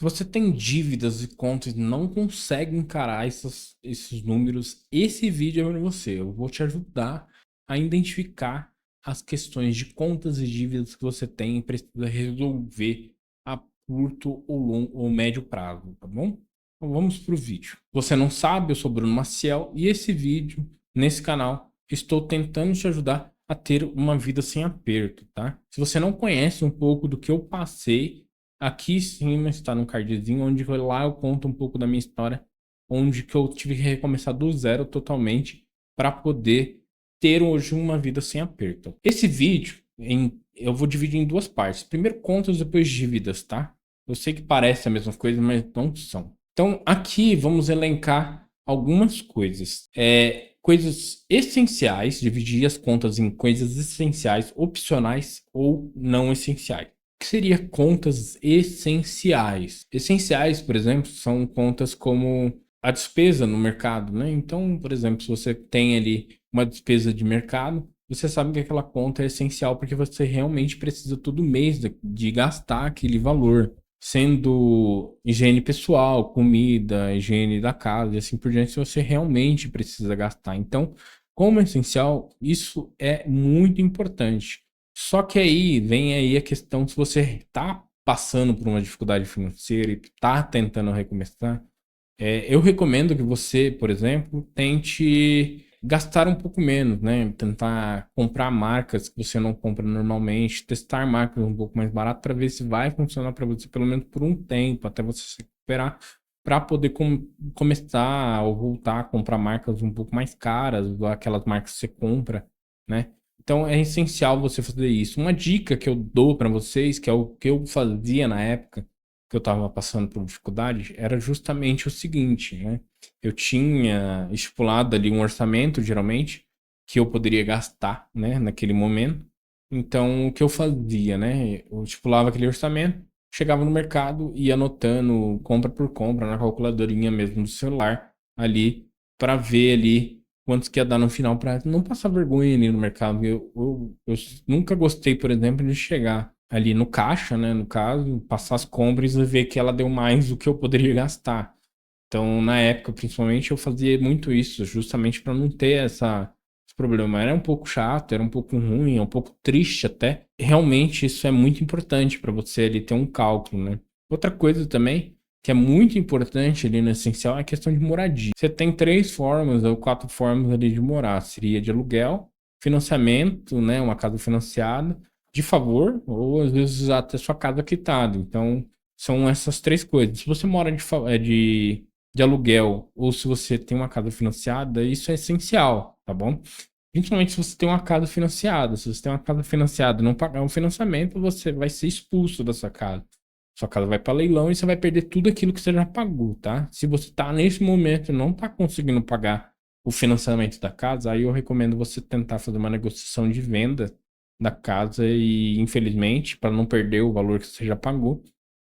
Se você tem dívidas e contas e não consegue encarar esses números, esse vídeo é para você. Eu vou te ajudar a identificar as questões de contas e dívidas que você tem e precisa resolver a curto ou longo ou médio prazo, tá bom? Então vamos para o vídeo. Você não sabe, eu sou Bruno Maciel e esse vídeo, nesse canal, estou tentando te ajudar a ter uma vida sem aperto, tá? Se você não conhece um pouco do que eu passei, aqui em cima está no cardzinho, onde lá eu conto um pouco da minha história, onde que eu tive que recomeçar do zero totalmente para poder ter hoje uma vida sem aperto. Esse vídeo eu vou dividir em duas partes. Primeiro contas, depois dívidas, tá? Eu sei que parece a mesma coisa, mas não são. Então aqui vamos elencar algumas coisas. Coisas essenciais, dividir as contas em coisas essenciais, opcionais ou não essenciais. Que seria contas essenciais? Essenciais, por exemplo, são contas como a despesa no mercado, né? Então, por exemplo, se você tem ali uma despesa de mercado, você sabe que aquela conta é essencial porque você realmente precisa todo mês de gastar aquele valor, sendo higiene pessoal, comida, higiene da casa e assim por diante, se você realmente precisa gastar. Então, como essencial, isso é muito importante. Só que aí vem aí a questão, se você está passando por uma dificuldade financeira e está tentando recomeçar, eu recomendo que você, por exemplo, tente gastar um pouco menos, né? Tentar comprar marcas que você não compra normalmente, testar marcas um pouco mais baratas para ver se vai funcionar para você pelo menos por um tempo, até você se recuperar, para poder começar ou voltar a comprar marcas um pouco mais caras, ou aquelas marcas que você compra, né? Então é essencial você fazer isso. Uma dica que eu dou para vocês, que é o que eu fazia na época que eu estava passando por dificuldade, era justamente o seguinte, né? Eu tinha estipulado ali um orçamento, geralmente, que eu poderia gastar, né, naquele momento. Então, o que eu fazia, né? Eu estipulava aquele orçamento, chegava no mercado e ia anotando compra por compra na calculadorinha mesmo do celular ali para ver ali quantos que ia dar no final para não passar vergonha ali no mercado. Eu nunca gostei, por exemplo, de chegar ali no caixa, né, no caso, passar as compras e ver que ela deu mais do que eu poderia gastar. Então, na época, principalmente, eu fazia muito isso, justamente para não ter esse problema. Era um pouco chato, era um pouco ruim, um pouco triste até. Realmente, isso é muito importante para você ali ter um cálculo, né? Outra coisa também, que é muito importante ali no essencial, é a questão de moradia. Você tem três formas ou quatro formas ali de morar. Seria de aluguel, financiamento, né? Uma casa financiada, de favor, ou às vezes até sua casa quitada. Então, são essas três coisas. Se você mora de aluguel ou se você tem uma casa financiada, isso é essencial, tá bom? Principalmente se você tem uma casa financiada. Se você tem uma casa financiada e não pagar um financiamento, você vai ser expulso da sua casa. Sua casa vai para leilão e você vai perder tudo aquilo que você já pagou, tá? Se você está nesse momento e não está conseguindo pagar o financiamento da casa, aí eu recomendo você tentar fazer uma negociação de venda da casa e, infelizmente, para não perder o valor que você já pagou,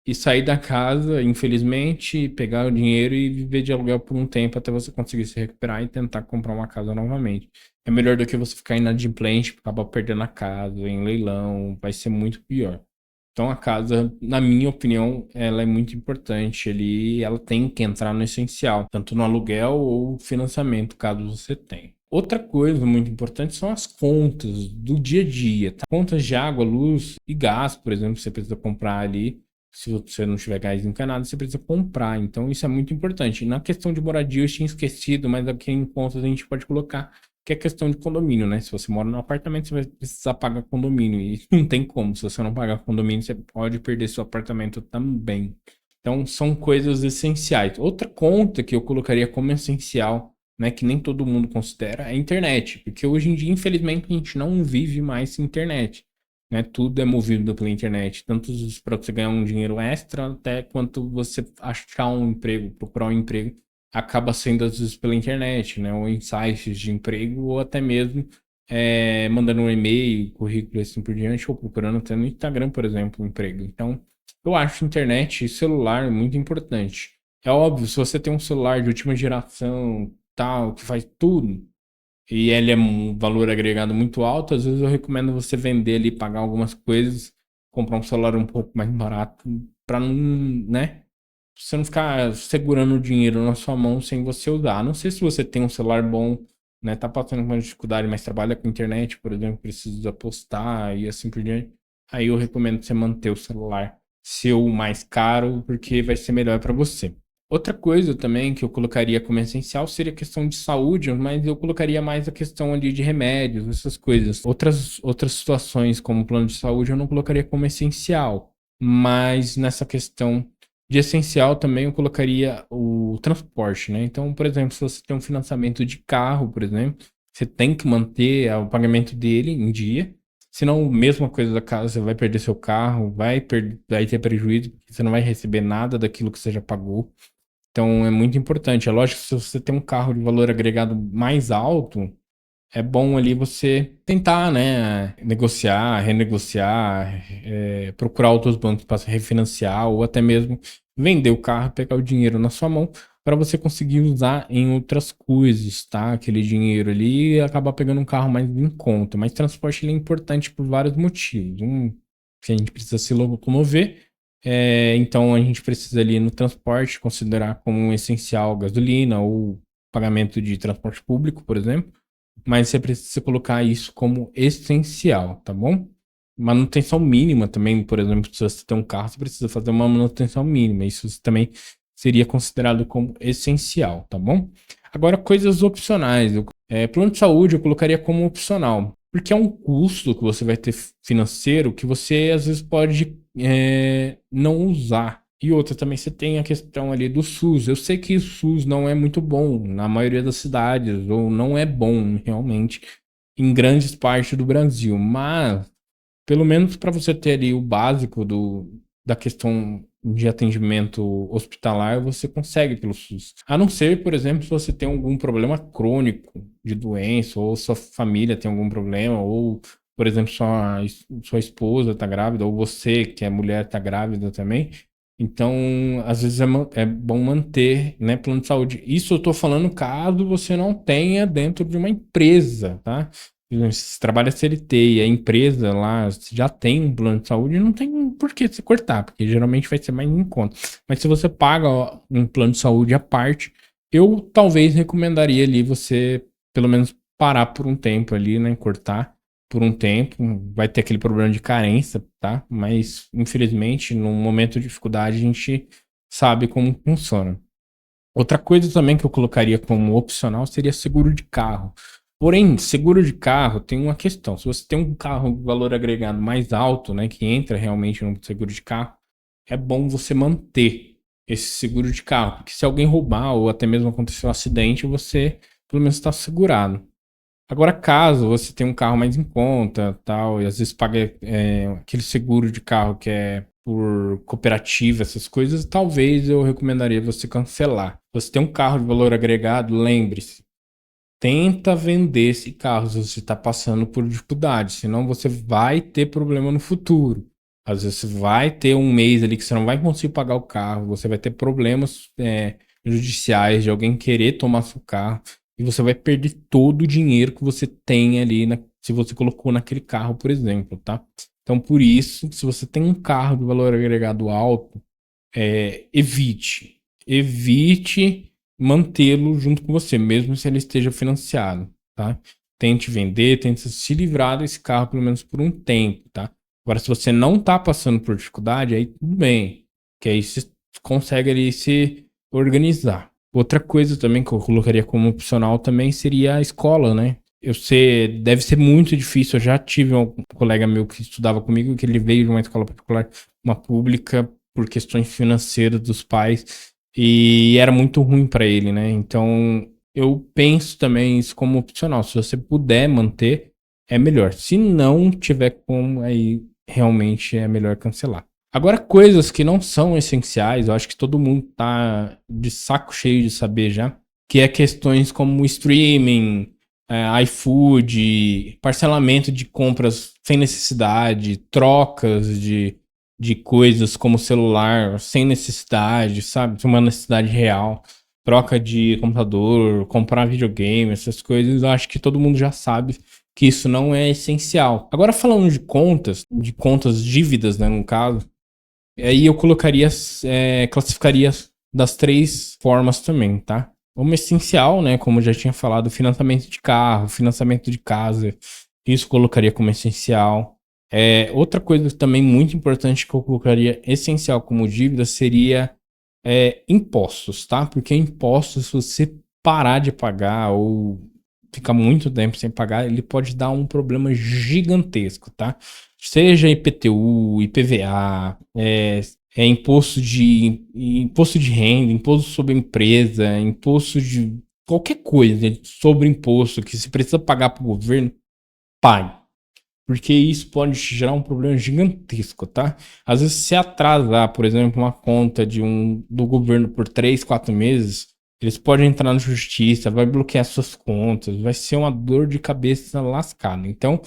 e sair da casa, infelizmente, pegar o dinheiro e viver de aluguel por um tempo até você conseguir se recuperar e tentar comprar uma casa novamente. É melhor do que você ficar inadimplente, acabar perdendo a casa em leilão, vai ser muito pior. Então a casa, na minha opinião, ela é muito importante ali, ela tem que entrar no essencial, tanto no aluguel ou financiamento, caso você tenha. Outra coisa muito importante são as contas do dia a dia, tá? Contas de água, luz e gás, por exemplo, você precisa comprar ali. Se você não tiver gás encanado, você precisa comprar. Então, isso é muito importante. Na questão de moradia, eu tinha esquecido, mas aqui em contas a gente pode colocar que é questão de condomínio, né? Se você mora no apartamento, você vai precisar pagar condomínio. E não tem como. Se você não pagar condomínio, você pode perder seu apartamento também. Então, são coisas essenciais. Outra conta que eu colocaria como essencial, né, que nem todo mundo considera, é a internet. Porque hoje em dia, infelizmente, a gente não vive mais sem internet, né? Tudo é movido pela internet, tanto para você ganhar um dinheiro extra, até quanto você achar um emprego, procurar um emprego, acaba sendo às vezes pela internet, né? Ou em sites de emprego, ou até mesmo mandando um e-mail, currículo e assim por diante, ou procurando até no Instagram, por exemplo, um emprego. Então, eu acho internet e celular muito importante. É óbvio, se você tem um celular de última geração, tal, que faz tudo, e ele é um valor agregado muito alto, às vezes eu recomendo você vender ali, pagar algumas coisas, comprar um celular um pouco mais barato, para não, né? você não ficar segurando o dinheiro na sua mão sem você usar. A não sei se você tem um celular bom, né? Tá passando por uma dificuldade, mas trabalha com internet, por exemplo, precisa postar e assim por diante. Aí eu recomendo você manter o celular seu mais caro, porque vai ser melhor para você. Outra coisa também que eu colocaria como essencial seria a questão de saúde, mas eu colocaria mais a questão ali de remédios, essas coisas. Outras situações, como plano de saúde, eu não colocaria como essencial. Mas nessa questão de essencial também eu colocaria o transporte, né? Então, por exemplo, se você tem um financiamento de carro, por exemplo, você tem que manter o pagamento dele em dia. Senão, mesma coisa da casa, você vai perder seu carro, vai ter prejuízo, porque você não vai receber nada daquilo que você já pagou. Então é muito importante. É lógico que se você tem um carro de valor agregado mais alto, é bom ali você tentar, né, negociar, renegociar, procurar outros bancos para refinanciar ou até mesmo vender o carro, pegar o dinheiro na sua mão para você conseguir usar em outras coisas, tá? Aquele dinheiro ali e acabar pegando um carro mais em conta. Mas transporte ele é importante por vários motivos. Que a gente precisa se locomover. Então a gente precisa ali no transporte considerar como um essencial gasolina ou pagamento de transporte público, por exemplo. Mas você precisa colocar isso como essencial, tá bom? Manutenção mínima também, por exemplo, se você tem um carro, você precisa fazer uma manutenção mínima. Isso também seria considerado como essencial, tá bom? Agora, coisas opcionais. Plano de saúde eu colocaria como opcional, porque é um custo que você vai ter financeiro que você às vezes pode não usar. E outra também, você tem a questão ali do SUS. Eu sei que o SUS não é muito bom na maioria das cidades, ou não é bom realmente em grandes partes do Brasil, mas pelo menos para você ter ali o básico da questão de atendimento hospitalar, você consegue pelo SUS. A não ser, por exemplo, se você tem algum problema crônico de doença, ou sua família tem algum problema, ou, por exemplo, sua esposa está grávida, ou você, que é mulher, está grávida também. Então, às vezes é bom manter, né, plano de saúde. Isso eu estou falando caso você não tenha dentro de uma empresa, tá? Se trabalha CLT e a empresa lá já tem um plano de saúde, não tem por que você cortar, porque geralmente vai ser mais em conta. Mas se você paga um plano de saúde à parte, eu talvez recomendaria ali você pelo menos parar por um tempo ali, né? Cortar por um tempo. Vai ter aquele problema de carência, tá? Mas infelizmente, num momento de dificuldade, a gente sabe como funciona. Outra coisa também que eu colocaria como opcional seria seguro de carro. Porém, seguro de carro tem uma questão. Se você tem um carro de valor agregado mais alto, né, que entra realmente no seguro de carro, é bom você manter esse seguro de carro, porque se alguém roubar ou até mesmo acontecer um acidente, você pelo menos está segurado. Agora, caso você tenha um carro mais em conta, tal, e às vezes paga aquele seguro de carro que é por cooperativa, essas coisas, talvez eu recomendaria você cancelar. Se você tem um carro de valor agregado, lembre-se, tenta vender esse carro se você está passando por dificuldade, senão você vai ter problema no futuro. Às vezes você vai ter um mês ali que você não vai conseguir pagar o carro, você vai ter problemas judiciais de alguém querer tomar seu carro e você vai perder todo o dinheiro que você tem ali se você colocou naquele carro, por exemplo, tá? Então, por isso, se você tem um carro de valor agregado alto, evite mantê-lo junto com você, mesmo se ele esteja financiado, tá? Tente vender, tente se livrar desse carro pelo menos por um tempo, tá? Agora, se você não tá passando por dificuldade, aí tudo bem, que aí você consegue ali se organizar. Outra coisa também que eu colocaria como opcional também seria a escola, né? Eu sei, deve ser muito difícil. Eu já tive um colega meu que estudava comigo, que ele veio de uma escola particular, uma pública, por questões financeiras dos pais, e era muito ruim para ele, né? Então, eu penso também isso como opcional. Se você puder manter, é melhor. Se não tiver como, aí realmente é melhor cancelar. Agora, coisas que não são essenciais, eu acho que todo mundo tá de saco cheio de saber já, que é questões como streaming, iFood, parcelamento de compras sem necessidade, trocas de coisas como celular sem necessidade, sabe? Sem uma necessidade real. Troca de computador, comprar videogame, essas coisas, eu acho que todo mundo já sabe que isso não é essencial. Agora falando de contas dívidas, né, no caso, Aí eu colocaria, classificaria das 3 formas também, tá? Uma essencial, né? Como eu já tinha falado, financiamento de carro, financiamento de casa. Isso eu colocaria como essencial. Outra coisa também muito importante que eu colocaria essencial como dívida seria impostos, tá? Porque impostos, se você parar de pagar ou ficar muito tempo sem pagar, ele pode dar um problema gigantesco, tá? Seja IPTU, IPVA, imposto de renda, imposto sobre empresa, imposto de qualquer coisa sobre imposto que se precisa pagar para o governo, pague. Porque isso pode gerar um problema gigantesco, tá? Às vezes, se atrasar, por exemplo, uma conta do governo por 3, 4 meses, eles podem entrar na justiça, vai bloquear suas contas, vai ser uma dor de cabeça lascada. Então,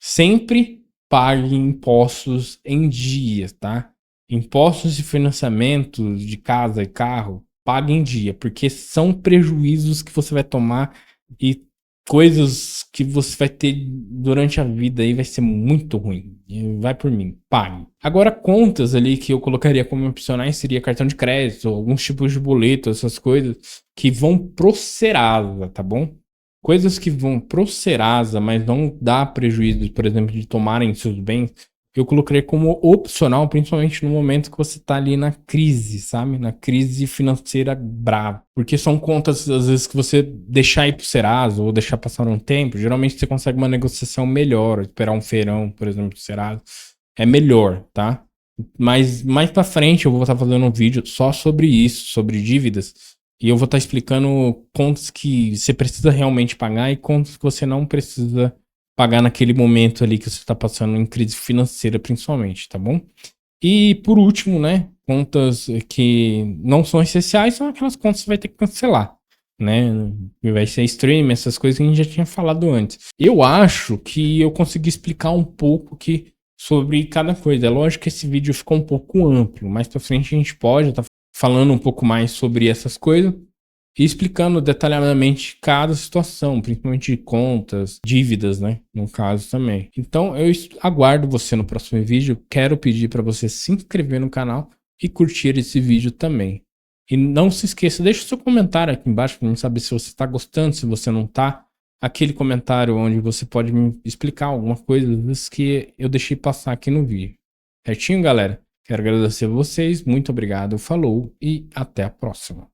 sempre pague impostos em dias, tá? Impostos de financiamento de casa e carro, pague em dia, porque são prejuízos que você vai tomar e coisas que você vai ter durante a vida aí vai ser muito ruim. Vai por mim, pague. Agora, contas ali que eu colocaria como opcionais seria cartão de crédito, alguns tipos de boleto, essas coisas que vão pro Serasa, tá bom? Coisas que vão pro Serasa, mas não dá prejuízo, por exemplo, de tomarem seus bens, eu colocaria como opcional, principalmente no momento que você tá ali na crise, sabe? Na crise financeira brava. Porque são contas, às vezes, que você deixar ir pro Serasa ou deixar passar um tempo, geralmente você consegue uma negociação melhor, esperar um feirão, por exemplo, do Serasa. É melhor, tá? Mas mais pra frente eu vou estar fazendo um vídeo só sobre isso, sobre dívidas. E eu vou estar explicando contas que você precisa realmente pagar e contas que você não precisa pagar naquele momento ali que você está passando em crise financeira, principalmente, tá bom? E por último, né, contas que não são essenciais são aquelas contas que você vai ter que cancelar, né? Vai ser stream, essas coisas que a gente já tinha falado antes. Eu acho que eu consegui explicar um pouco sobre cada coisa. É lógico que esse vídeo ficou um pouco amplo, mais pra frente a gente pode estar falando um pouco mais sobre essas coisas e explicando detalhadamente cada situação, principalmente de contas, dívidas, né? No caso também. Então eu aguardo você no próximo vídeo. Quero pedir para você se inscrever no canal e curtir esse vídeo também. E não se esqueça, deixa o seu comentário aqui embaixo para mim saber se você está gostando, se você não está. Aquele comentário onde você pode me explicar alguma coisa que eu deixei passar aqui no vídeo. Certinho, galera? Quero agradecer a vocês, muito obrigado, falou e até a próxima.